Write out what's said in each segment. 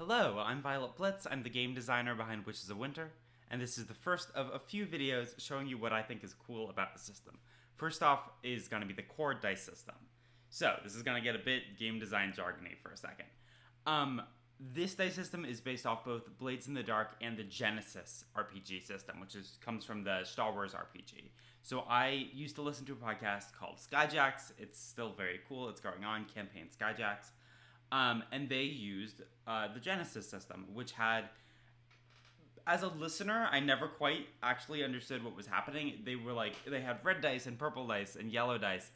Hello, I'm Violet Blitz. I'm the game designer behind Witches of Winter, and this is the first of a few videos showing you what I think is cool about the system. First off is going to be the core dice system. So, this is going to get a bit game design jargony for a second. This dice system is based off both Blades in the Dark and the Genesis RPG system, which comes from the Star Wars RPG. So I used to listen to a podcast called Skyjacks. It's still very cool. It's going on, Campaign Skyjacks. And they used the Genesis system, which had, as a listener, I never quite actually understood what was happening. They had red dice and purple dice and yellow dice.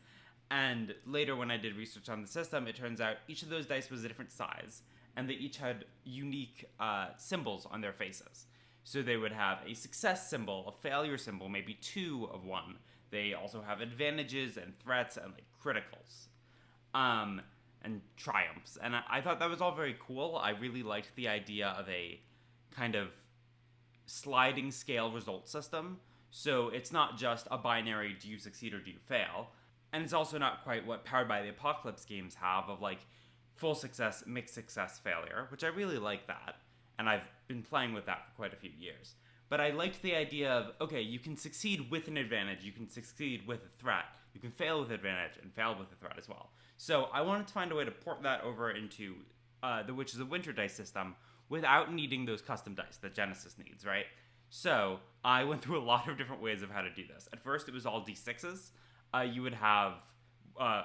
And later when I did research on the system, it turns out each of those dice was a different size. And they each had unique symbols on their faces. So they would have a success symbol, a failure symbol, maybe two of one. They also have advantages and threats and criticals. And triumphs. And I thought that was all very cool. I really liked the idea of a kind of sliding scale result system. So it's not just a binary, do you succeed or do you fail? And it's also not quite what Powered by the Apocalypse games have of full success, mixed success, failure, which I really like that. And I've been playing with that for quite a few years. But I liked the idea of, okay, you can succeed with an advantage, you can succeed with a threat, you can fail with advantage, and fail with a threat as well. So I wanted to find a way to port that over into the Witches of Winter dice system without needing those custom dice that Genesis needs, right? So I went through a lot of different ways of how to do this. At first, it was all d6s. You would have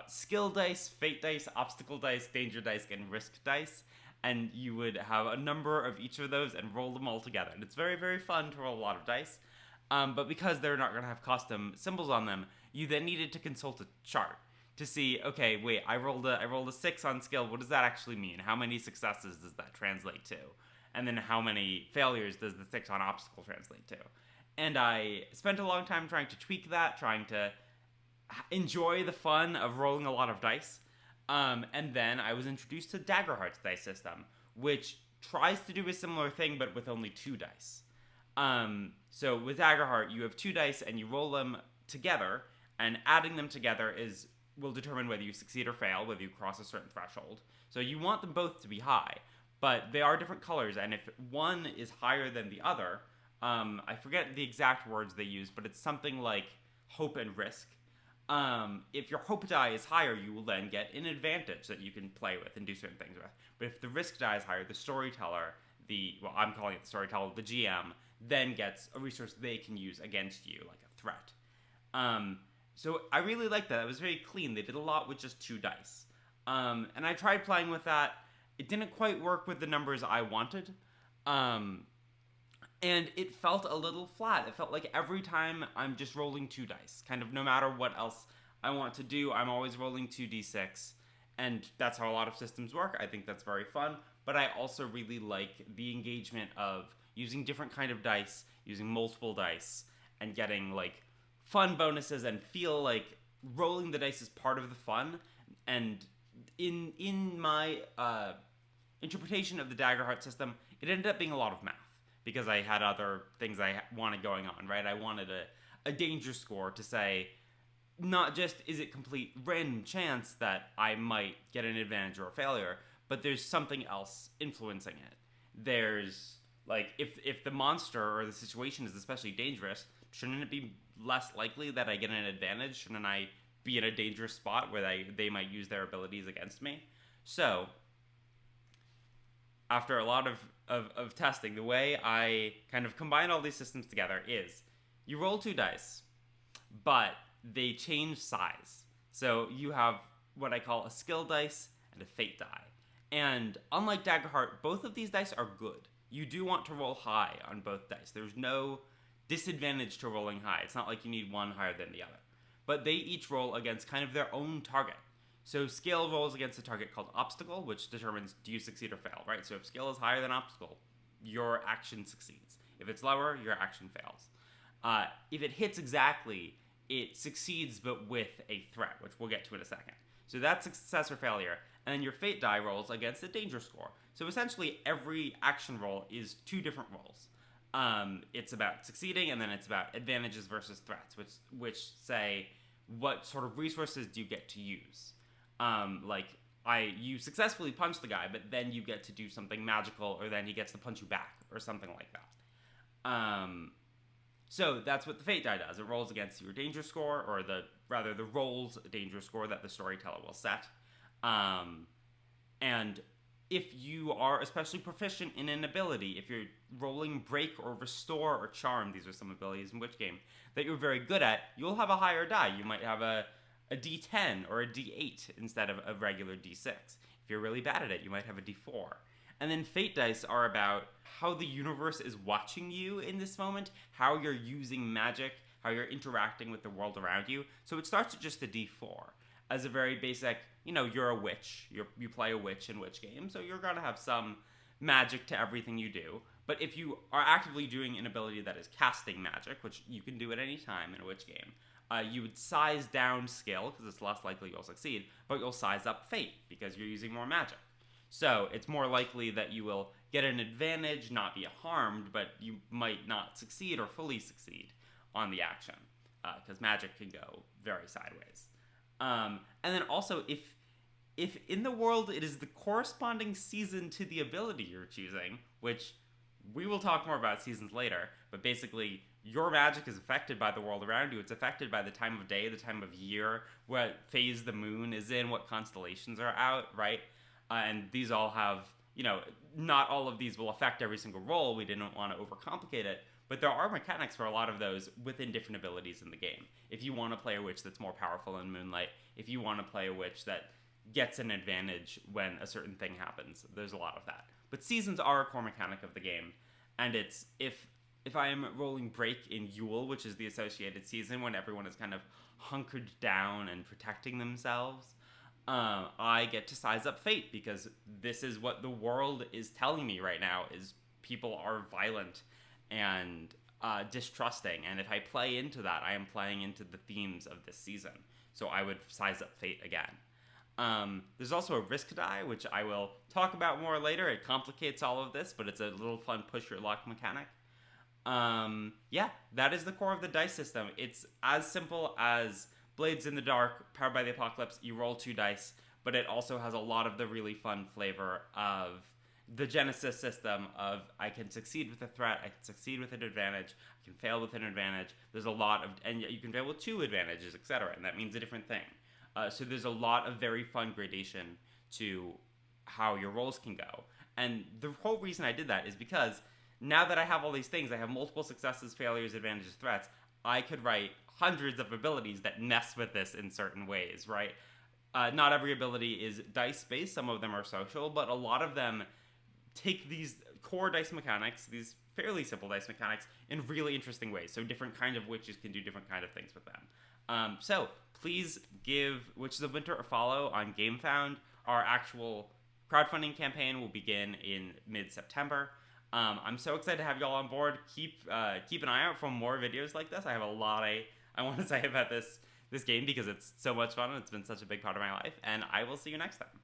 skill dice, fate dice, obstacle dice, danger dice, and risk dice. And you would have a number of each of those and roll them all together. And it's very, very fun to roll a lot of dice. But because they're not going to have custom symbols on them, you then needed to consult a chart to see, okay, wait, I rolled a 6 on skill. What does that actually mean? How many successes does that translate to? And then how many failures does the 6 on obstacle translate to? And I spent a long time trying to tweak that, trying to enjoy the fun of rolling a lot of dice. And then I was introduced to Daggerheart's dice system, which tries to do a similar thing, but with only 2 dice. So with Daggerheart, you have 2 dice, and you roll them together, and adding them together will determine whether you succeed or fail, whether you cross a certain threshold. So you want them both to be high, but they are different colors, and if one is higher than the other, I forget the exact words they use, but it's something like hope and risk. If your hope die is higher, you will then get an advantage that you can play with and do certain things with. But if the risk die is higher, the storyteller, I'm calling it the storyteller, the GM, then gets a resource they can use against you, like a threat. So I really liked that. It was very clean. They did a lot with just 2 dice. And I tried playing with that. It didn't quite work with the numbers I wanted. And it felt a little flat. It felt like every time I'm just rolling 2 dice. Kind of no matter what else I want to do, I'm always rolling 2d6. And that's how a lot of systems work. I think that's very fun. But I also really like the engagement of using different kind of dice, using multiple dice, and getting fun bonuses and feel like rolling the dice is part of the fun. And in my interpretation of the Daggerheart system, it ended up being a lot of math because I had other things I wanted going on, right? I wanted a danger score to say, not just is it complete random chance that I might get an advantage or a failure, but there's something else influencing it. There's if the monster or the situation is especially dangerous, shouldn't it be less likely that I get an advantage? Shouldn't I be in a dangerous spot where they might use their abilities against me? So, after a lot of testing, the way I kind of combine all these systems together is you roll 2 dice, but they change size. So you have what I call a skill dice and a fate die. And unlike Daggerheart, both of these dice are good. You do want to roll high on both dice. There's no disadvantage to rolling high. It's not like you need one higher than the other. But they each roll against kind of their own target. So skill rolls against a target called obstacle, which determines do you succeed or fail, right? So if skill is higher than obstacle, your action succeeds. If it's lower, your action fails. If it hits exactly, it succeeds but with a threat, which we'll get to in a second. So that's success or failure. And then your fate die rolls against a danger score. So essentially every action roll is 2 different rolls. It's about succeeding, and then it's about advantages versus threats, which say what sort of resources do you get to use. you successfully punch the guy, but then you get to do something magical, or then he gets to punch you back, or something like that. So that's what the fate die does. It rolls against your danger score, or the rolls danger score that the storyteller will set. And if you are especially proficient in an ability, if you're rolling break or restore or charm, these are some abilities in Witch Game that you're very good at, you'll have a higher die. You might have a D10 or a D8 instead of a regular D6. If you're really bad at it, you might have a D4. And then fate dice are about how the universe is watching you in this moment, how you're using magic, how you're interacting with the world around you. So it starts at just a D4 as a very basic, you're a witch. You play a witch in Witch Game, so you're going to have some magic to everything you do. But if you are actively doing an ability that is casting magic, which you can do at any time in a Witch Game, you would size down skill, because it's less likely you'll succeed, but you'll size up fate, because you're using more magic. So it's more likely that you will get an advantage, not be harmed, but you might not succeed or fully succeed on the action, because magic can go very sideways. And then also, if in the world it is the corresponding season to the ability you're choosing, which we will talk more about seasons later, but basically your magic is affected by the world around you. It's affected by the time of day, the time of year, what phase the moon is in, what constellations are out, right? And these all have, not all of these will affect every single roll. We didn't want to overcomplicate it, but there are mechanics for a lot of those within different abilities in the game. If you want to play a witch that's more powerful in Moonlight, if you want to play a witch that gets an advantage when a certain thing happens, there's a lot of that. But seasons are a core mechanic of the game, and it's if I am rolling break in Yule, which is the associated season when everyone is kind of hunkered down and protecting themselves, I get to size up fate, because this is what the world is telling me right now, is people are violent and distrusting, and if I play into that, I am playing into the themes of this season. So I would size up fate again. There's also a risk die, which I will talk about more later. It complicates all of this, but it's a little fun push your luck mechanic. That is the core of the dice system. It's as simple as Blades in the Dark, Powered by the Apocalypse. You roll 2 dice, but it also has a lot of the really fun flavor of the Genesis system of I can succeed with a threat, I can succeed with an advantage, I can fail with an advantage. There's a lot of, and you can fail with 2 advantages, etc., and that means a different thing. So there's a lot of very fun gradation to how your rolls can go. And the whole reason I did that is because now that I have all these things, I have multiple successes, failures, advantages, threats, I could write hundreds of abilities that mess with this in certain ways, right? Not every ability is dice-based. Some of them are social, but a lot of them take these core dice mechanics, these fairly simple dice mechanics, in really interesting ways. So different kind of witches can do different kind of things with them. So please give Witches of Winter a follow on GameFound. Our actual crowdfunding campaign will begin in mid-September. I'm so excited to have y'all on board. Keep an eye out for more videos like this. I have a lot I want to say about this game, because it's so much fun and it's been such a big part of my life. And I will see you next time.